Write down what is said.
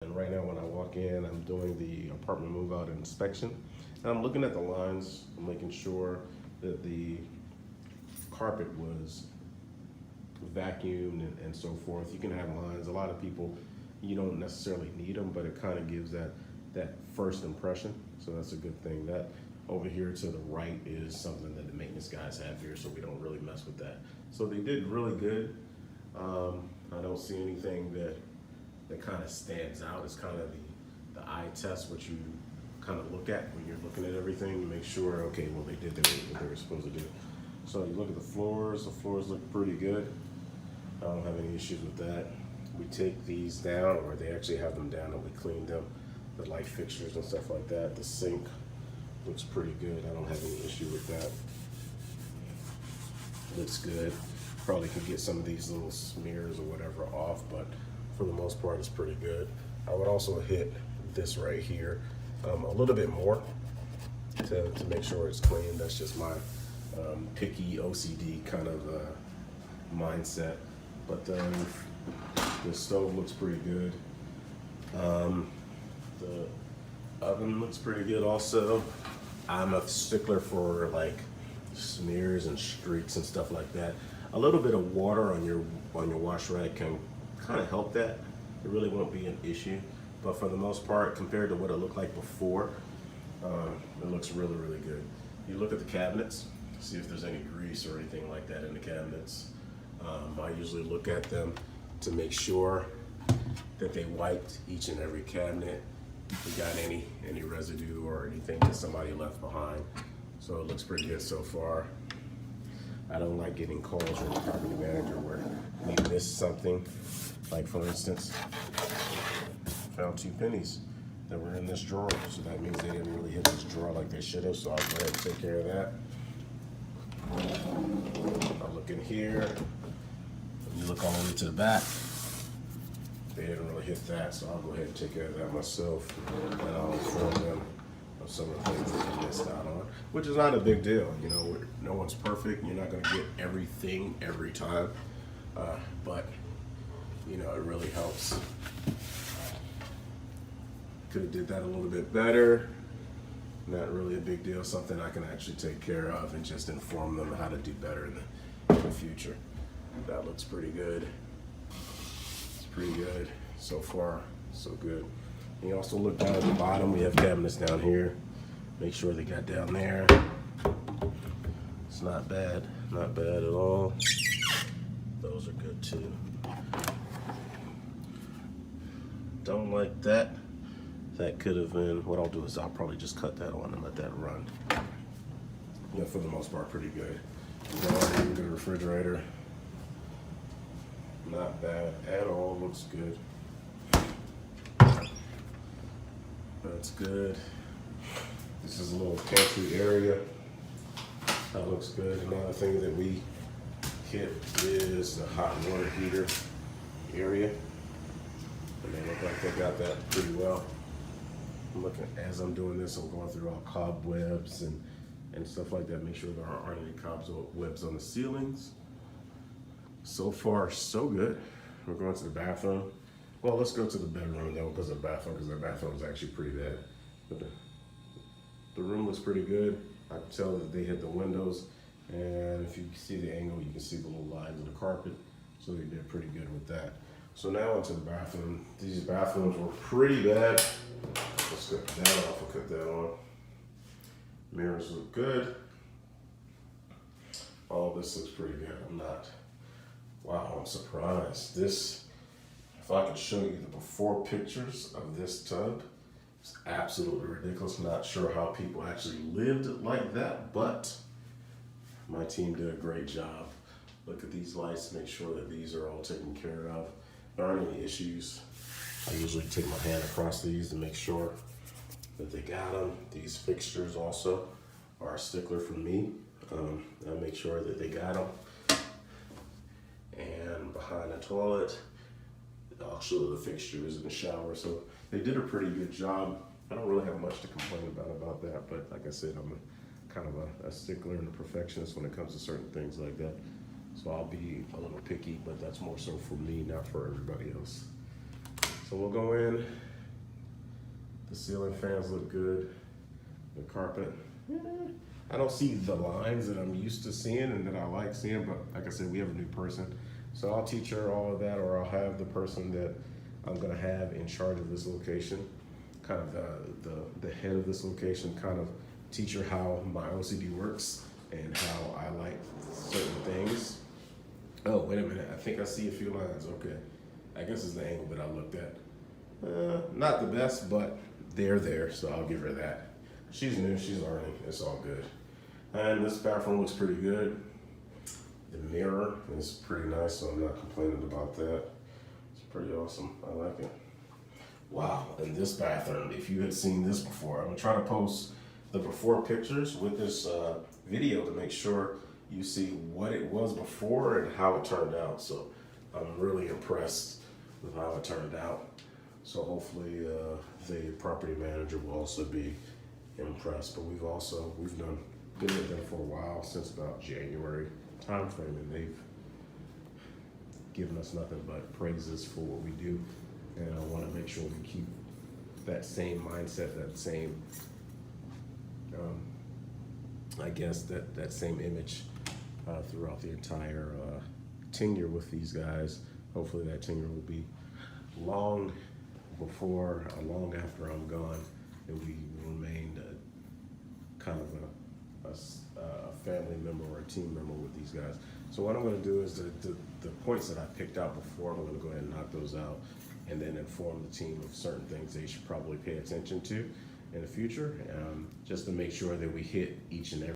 And right now when I walk in, I'm doing the apartment move out inspection. And I'm looking at the lines, making sure that the carpet was vacuumed and so forth. You can have lines. A lot of people, you don't necessarily need them, but it kind of gives that first impression. So that's a good thing. That over here to the right is something that the maintenance guys have here, so we don't really mess with that. So they did really good. I don't see anything that kind of stands out. It's kind of the eye test, what you kind of look at when you're looking at everything to make sure, okay, well, they did what they were supposed to do. So you look at the floors look pretty good. I don't have any issues with that. We take these down, or they actually have them down, and we clean them, the light fixtures and stuff like that. The sink looks pretty good. I don't have any issue with that. Looks good. Probably could get some of these little smears or whatever off, but for the most part, it's pretty good. I would also hit this right here a little bit more to make sure it's clean. That's just my picky OCD kind of mindset. But the stove looks pretty good. The oven looks pretty good also. I'm a stickler for like smears and streaks and stuff like that. A little bit of water on your wash rag can kind of help that. It really won't be an issue, but for the most part, compared to what it looked like before, it looks really, really good. You look at the cabinets, see if there's any grease or anything like that in the cabinets. I usually look at them to make sure that they wiped each and every cabinet. If we got any residue or anything that somebody left behind. So it looks pretty good so far. I don't like getting calls from the property manager where we missed something. Like for instance, found 2 pennies that were in this drawer. So that means they didn't really hit this drawer like they should have. So I'll go ahead and take care of that. I'll look in here. You look all the way to the back. They didn't really hit that, so I'll go ahead and take care of that myself. And I'll inform them of some of the things that they missed out on, which is not a big deal. You know, no one's perfect. You're not going to get everything every time, but you know, it really helps. Could have did that a little bit better. Not really a big deal. Something I can actually take care of and just inform them how to do better in the future. That looks pretty good. It's pretty good. So far, so good. You also look down at the bottom. We have cabinets down here. Make sure they got down there. It's not bad. Not bad at all. Those are good too. Don't like that. That could have been, what I'll do is I'll probably just cut that on and let that run. Yeah, for the most part, pretty good. Look at the refrigerator. Not bad at all, looks good. That's good. This is a little pantry area. That looks good. Another thing that we hit is the hot water heater area. And they look like they got that pretty well. I'm looking, as I'm doing this, I'm going through all cobwebs and stuff like that. Make sure there aren't any cobwebs on the ceilings. So far, so good. We're going to the bathroom. Well, let's go to the bedroom though, because the bathroom is actually pretty bad. But the room looks pretty good. I can tell that they hit the windows, and if you see the angle, you can see the little lines of the carpet. So they did pretty good with that. So now onto the bathroom. These bathrooms were pretty bad. Let's cut that off and cut that on. Mirrors look good. All this looks pretty good. Wow, I'm surprised. This, if I could show you the before pictures of this tub, it's absolutely ridiculous. Not sure how people actually lived like that, but my team did a great job. Look at these lights, make sure that these are all taken care of. There aren't any issues. I usually take my hand across these to make sure that they got them. These fixtures also are a stickler for me. I make sure that they got them. And behind the toilet, I'll show the fixtures in the shower. So they did a pretty good job. I don't really have much to complain about that, but like I said, I'm kind of a stickler and a perfectionist when it comes to certain things like that. So I'll be a little picky, but that's more so for me, not for everybody else. So we'll go in, The ceiling fans look good. The carpet, I don't see the lines that I'm used to seeing and that I like seeing, but like I said, we have a new person. So I'll teach her all of that, or I'll have the person that I'm gonna have in charge of this location, kind of the head of this location, kind of teach her how my OCD works and how I like certain things. Oh, wait a minute, I think I see a few lines, okay. I guess it's the angle that I looked at. Not the best, but they're there, so I'll give her that. She's new, she's learning, it's all good. And this bathroom looks pretty good. The mirror is pretty nice, so I'm not complaining about that. It's pretty awesome, I like it. Wow, and this bathroom, if you had seen this before, I'm gonna try to post the before pictures with this video to make sure you see what it was before and how it turned out. So I'm really impressed with how it turned out. So hopefully the property manager will also be impressed. But we've been with them for a while, since about January timeframe, and they've given us nothing but praises for what we do. And I want to make sure we keep that same mindset, that same, I guess that same image throughout the entire tenure with these guys. Hopefully that tenure will be long after I'm gone, and we remained kind of a family member or a team member with these guys. So what I'm going to do is the points that I picked out before, I'm going to go ahead and knock those out, and then inform the team of certain things they should probably pay attention to in the future, just to make sure that we hit each and every